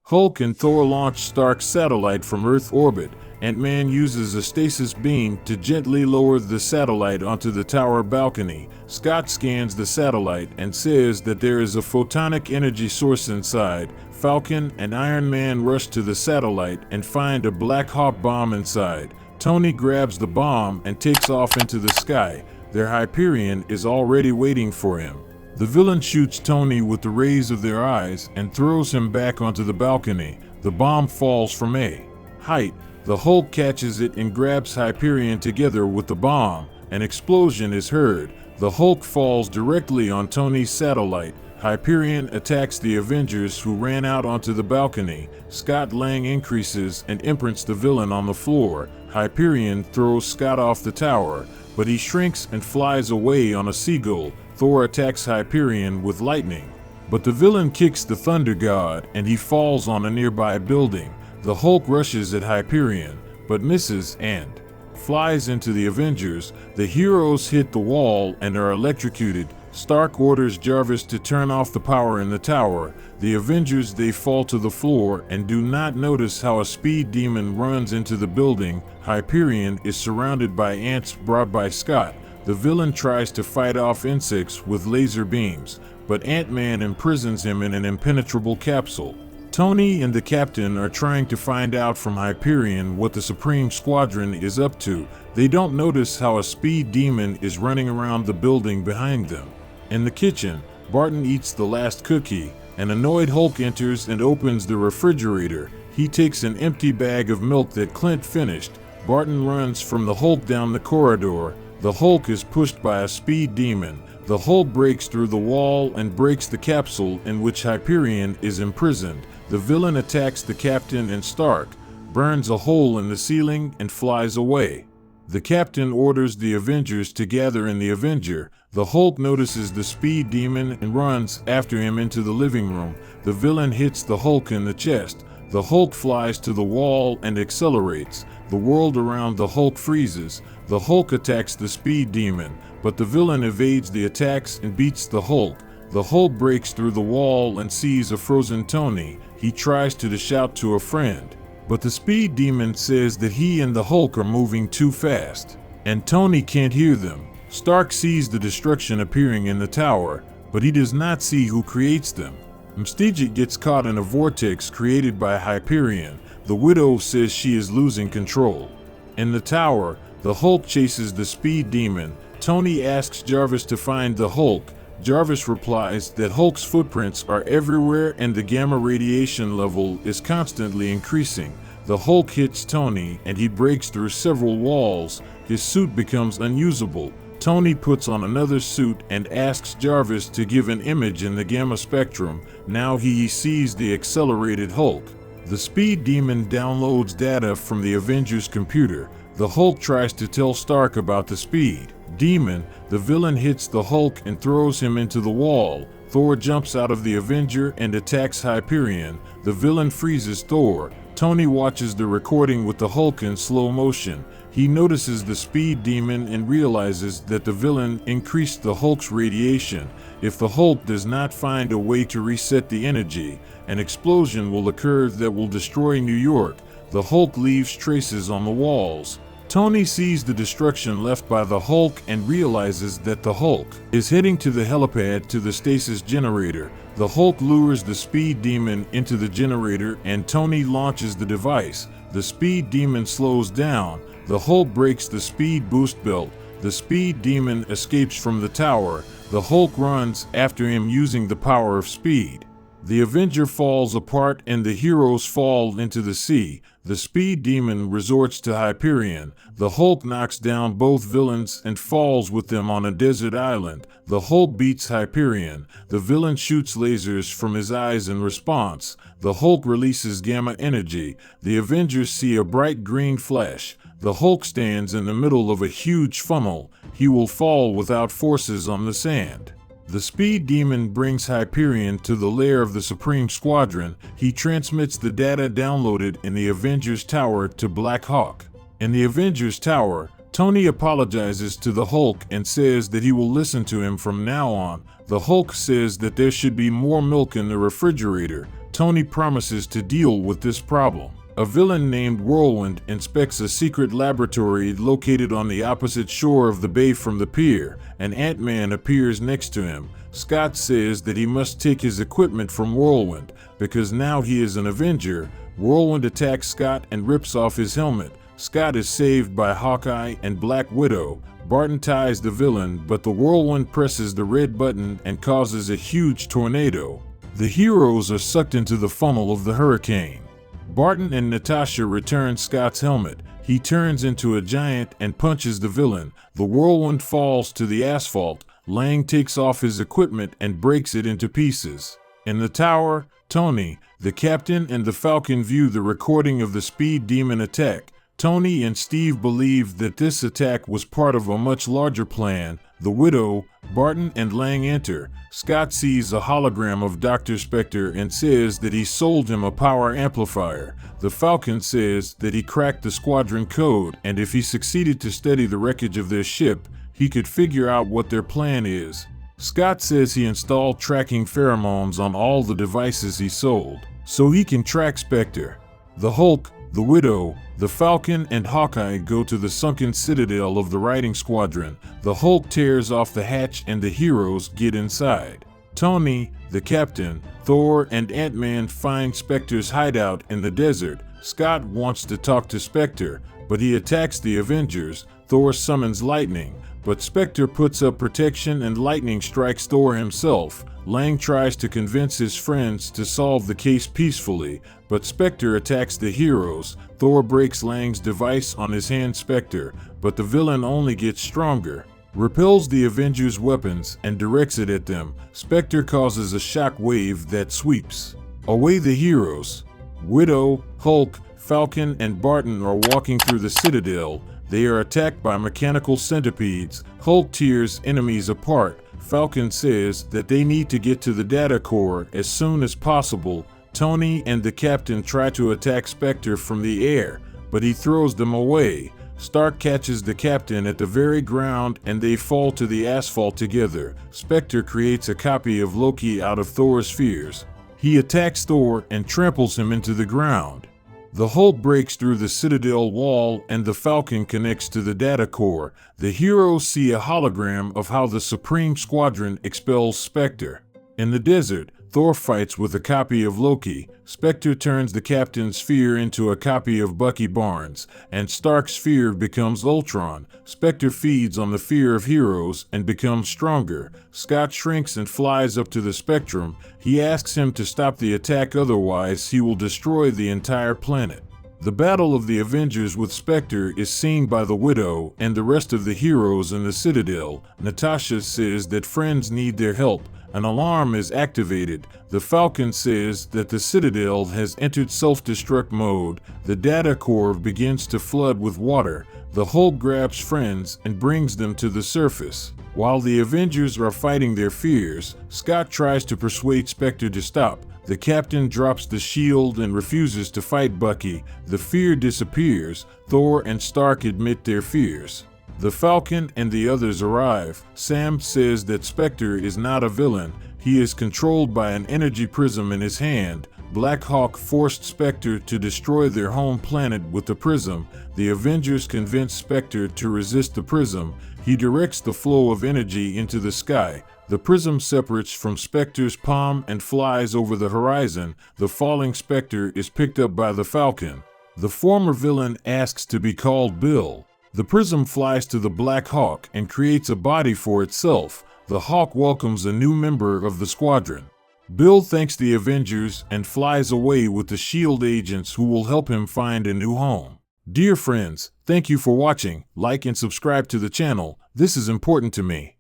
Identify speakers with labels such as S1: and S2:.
S1: Hulk and Thor launch Stark's satellite from Earth orbit. Ant-Man uses a stasis beam to gently lower the satellite onto the tower balcony. Scott scans the satellite and says that there is a photonic energy source inside. Falcon and Iron Man rush to the satellite and find a Black Hawk bomb inside. Tony grabs the bomb and takes off into the sky. Their Hyperion is already waiting for him. The villain shoots Tony with the rays of their eyes and throws him back onto the balcony. The bomb falls from a height. The Hulk catches it and grabs Hyperion together with the bomb. An explosion is heard. The Hulk falls directly on Tony's satellite. Hyperion attacks the Avengers who ran out onto the balcony. Scott Lang increases and imprints the villain on the floor. Hyperion throws Scott off the tower, but he shrinks and flies away on a seagull. Thor attacks Hyperion with lightning, but the villain kicks the Thunder God and he falls on a nearby building. The Hulk rushes at Hyperion, but misses and flies into the Avengers. The heroes hit the wall and are electrocuted. Stark orders Jarvis to turn off the power in the tower. The Avengers, they fall to the floor and do not notice how a speed demon runs into the building. Hyperion is surrounded by ants brought by Scott. The villain tries to fight off insects with laser beams, but Ant-Man imprisons him in an impenetrable capsule. Tony and the Captain are trying to find out from Hyperion what the Supreme Squadron is up to. They don't notice how a speed demon is running around the building behind them. In the kitchen, Barton eats the last cookie. An annoyed Hulk enters and opens the refrigerator. He takes an empty bag of milk that Clint finished. Barton runs from the Hulk down the corridor. The Hulk is pushed by a speed demon. The Hulk breaks through the wall and breaks the capsule in which Hyperion is imprisoned. The villain attacks the Captain and Stark, burns a hole in the ceiling, and flies away. The Captain orders the Avengers to gather in the Avenger. The Hulk notices the speed demon and runs after him into the living room. The villain hits the Hulk in the chest. The Hulk flies to the wall and accelerates. The world around the Hulk freezes. The Hulk attacks the speed demon, but the villain evades the attacks and beats the Hulk. The Hulk breaks through the wall and sees a frozen Tony. He tries to shout to a friend, but the speed demon says that he and the Hulk are moving too fast, and Tony can't hear them. Stark sees the destruction appearing in the tower, but he does not see who creates them. Mystique gets caught in a vortex created by Hyperion. The Widow says she is losing control. In the tower, the Hulk chases the speed demon. Tony asks Jarvis to find the Hulk. Jarvis replies that Hulk's footprints are everywhere and the gamma radiation level is constantly increasing. The Hulk hits Tony and he breaks through several walls. His suit becomes unusable. Tony puts on another suit and asks Jarvis to give an image in the gamma spectrum. Now he sees the accelerated Hulk. The speed demon downloads data from the Avengers computer. The Hulk tries to tell Stark about the speed demon. The villain hits the Hulk and throws him into the wall. Thor jumps out of the Avenger and attacks Hyperion. The villain freezes Thor. Tony watches the recording with the Hulk in slow motion. He notices the speed demon and realizes that the villain increased the Hulk's radiation. If the Hulk does not find a way to reset the energy, an explosion will occur that will destroy New York. The Hulk leaves traces on the walls. Tony sees the destruction left by the Hulk and realizes that the Hulk is heading to the helipad to the stasis generator. The Hulk lures the speed demon into the generator and Tony launches the device. The speed demon slows down. The Hulk breaks the speed boost belt. The speed demon escapes from the tower. The Hulk runs after him using the power of speed. The Avenger falls apart and the heroes fall into the sea. The speed demon resorts to Hyperion. The Hulk knocks down both villains and falls with them on a desert island. The Hulk beats Hyperion. The villain shoots lasers from his eyes in response. The Hulk releases gamma energy. The Avengers see a bright green flash. The Hulk stands in the middle of a huge funnel. He will fall without forces on the sand. The speed demon brings Hyperion to the lair of the Supreme Squadron. He transmits the data downloaded in the Avengers Tower to Black Hawk. In the Avengers Tower, Tony apologizes to the Hulk and says that he will listen to him from now on. The Hulk says that there should be more milk in the refrigerator. Tony promises to deal with this problem. A villain named Whirlwind inspects a secret laboratory located on the opposite shore of the bay from the pier, and Ant-Man appears next to him. Scott says that he must take his equipment from Whirlwind, because now he is an Avenger. Whirlwind attacks Scott and rips off his helmet. Scott is saved by Hawkeye and Black Widow. Barton ties the villain, but the Whirlwind presses the red button and causes a huge tornado. The heroes are sucked into the funnel of the hurricane. Barton and Natasha return Scott's helmet. He turns into a giant and punches the villain. The Whirlwind falls to the asphalt. Lang takes off his equipment and breaks it into pieces. In the tower, Tony, the captain, and the Falcon view the recording of the Speed Demon attack. Tony and Steve believe that this attack was part of a much larger plan. The Widow, Barton, and Lang enter. Scott sees a hologram of Dr. Spectre and says that he sold him a power amplifier. The Falcon says that he cracked the squadron code, and if he succeeded to study the wreckage of their ship, he could figure out what their plan is. Scott says he installed tracking pheromones on all the devices he sold, so he can track Spectre. The Hulk, the Widow, the Falcon, and Hawkeye go to the sunken citadel of the Riding Squadron. The Hulk tears off the hatch and the heroes get inside. Tony, the captain, Thor, and Ant-Man find Spectre's hideout in the desert. Scott wants to talk to Spectre, but he attacks the Avengers. Thor summons lightning, but Spectre puts up protection and lightning strikes Thor himself. Lang tries to convince his friends to solve the case peacefully, but Spectre attacks the heroes. Thor breaks Lang's device on his hand Spectre, but the villain only gets stronger, repels the Avengers' weapons, and directs it at them. Spectre causes a shock wave that sweeps away the heroes. Widow, Hulk, Falcon, and Barton are walking through the citadel. They are attacked by mechanical centipedes. Hulk tears enemies apart. Falcon says that they need to get to the data core as soon as possible. Tony and the captain try to attack Spectre from the air, but he throws them away. Stark catches the captain at the very ground and they fall to the asphalt together. Spectre creates a copy of Loki out of Thor's fears. He attacks Thor and tramples him into the ground. The Hulk breaks through the citadel wall and the Falcon connects to the data core. The heroes see a hologram of how the Supreme Squadron expels Spectre. In the desert, Thor fights with a copy of Loki. Spectre turns the captain's sphere into a copy of Bucky Barnes, and Stark's sphere becomes Ultron. Spectre feeds on the fear of heroes and becomes stronger. Scott shrinks and flies up to the Spectrum. He asks him to stop the attack, otherwise he will destroy the entire planet. The battle of the Avengers with Spectre is seen by the Widow and the rest of the heroes in the Citadel. Natasha says that friends need their help. An alarm is activated. The Falcon says that the Citadel has entered self-destruct mode. The data core begins to flood with water. The Hulk grabs friends and brings them to the surface. While the Avengers are fighting their fears, Scott tries to persuade Spectre to stop. The captain drops the shield and refuses to fight Bucky. The fear disappears. Thor and Stark admit their fears. The Falcon and the others arrive. Sam says that Spectre is not a villain. He is controlled by an energy prism in his hand. Black Hawk forced Spectre to destroy their home planet with the prism. The Avengers convince Spectre to resist the prism. He directs the flow of energy into the sky. The prism separates from Spectre's palm and flies over the horizon. The falling Spectre is picked up by the Falcon. The former villain asks to be called Bill. The prism flies to the Black Hawk and creates a body for itself. The Hawk welcomes a new member of the squadron. Bill thanks the Avengers and flies away with the S.H.I.E.L.D. agents who will help him find a new home. Dear friends, thank you for watching. Like and subscribe to the channel. This is important to me.